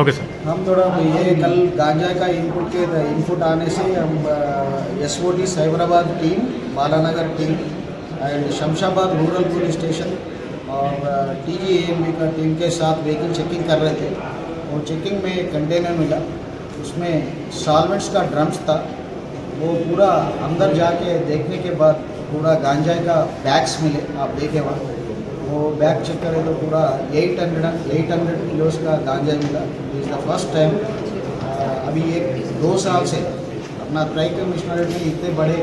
Okay sir. हम थोड़ा ये कल गांजा का इनपुट आने से हम SOT Cyberabad team, Balanagar team and Shamshabad rural police station और TGAMB का टीम के साथ व्हीकल चेकिंग कर रहे थे। वो चेकिंग में एक कंटेनर मिला, उसमें सॉल्वेंट्स का ड्रम्स था। वो पूरा अंदर जाके देखने के बाद पूरा गांजा का बैग्स मिले, आप देखे वहाँ। वो बैग चेक करें तो पूरा 800 किलोस का गांजा मिला। इज़ द फर्स्ट टाइम अभी 2 साल से अपना ट्राई कमिश्नरेट में इतने बड़े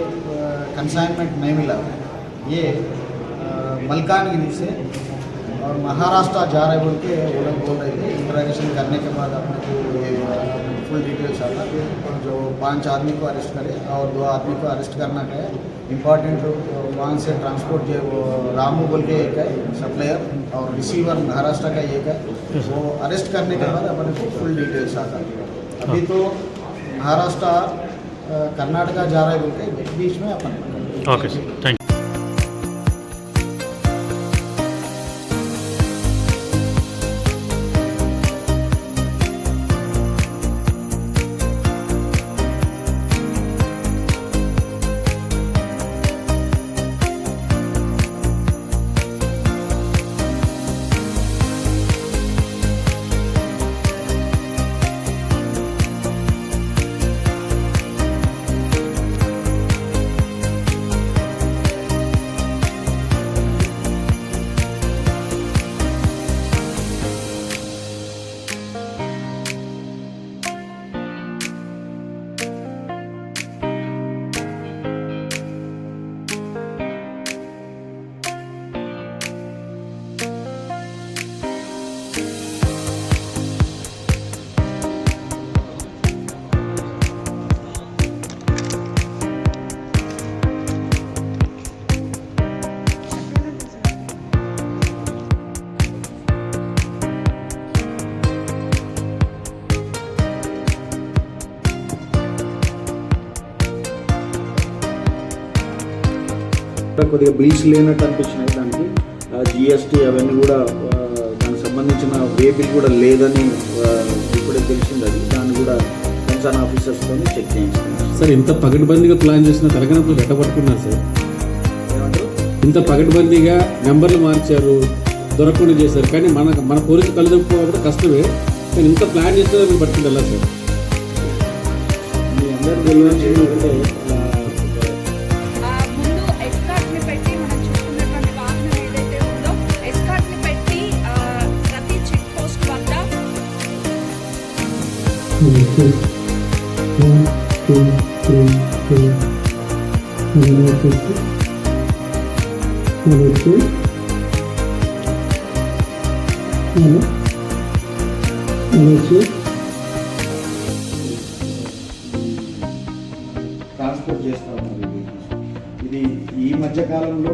कंसाइनमेंट नहीं मिला। ये मलकानगिरी से और महाराष्ट्र जा रहे बोल के वो लोग बोल रहे थे। इंटरोगेशन करने के बाद अपने को ये फुल डिटेल्स आता जो 5 आदमी को अरेस्ट करे और 2 आदमी को अरेस्ट करना का है। इम्पॉर्टेंट वहाँ से ट्रांसपोर्ट जो वो रामू बोल के एक है सप्लायर और रिसीवर महाराष्ट्र का एक है। वो अरेस्ट करने के बाद अपने को फुल डिटेल्स आता है। अभी तो महाराष्ट्र कर्नाटका जा रहा है बोल के बीच में अपन। Okay sir, thank you. కొద్దిగా బిల్స్ లేనట్టు అనిపించినాయి. దానికి GST అవన్నీ కూడా దానికి సంబంధించిన వే బిల్ కూడా లేదని ఇప్పుడే తెలిసింది. అది దాన్ని కూడా కన్సర్న్ ఆఫీసర్స్తో చెక్ చేయించుకున్నాం. సార్ ఇంత పకడ్బందీగా ప్లాన్ చేసిన తెలంగాణలో ఎట్ట పట్టుకున్నారు సార్? ఏమంటారు? ఇంత పకడ్బందీగా నెంబర్లు మార్చారు, దొరకకుండా చేశారు. కానీ మన పోలీసు కలుదొప్పుకోవడం కష్టమే. కానీ ఇంత ప్లాన్ చేస్తే మీరు పట్టుకుంటారా సార్? మీ అందరికీ తెలియాల్సింది ఒకటే, ట్రాన్స్పోర్ట్ చేస్తూ ఉన్నారు. ఇది ఈ మధ్య కాలంలో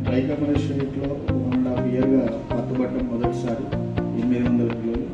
ట్రై కమిషనరేట్లో 1.5 ఇయర్గా పట్టుబట్టం మొదటిసారి 800 కిలోలు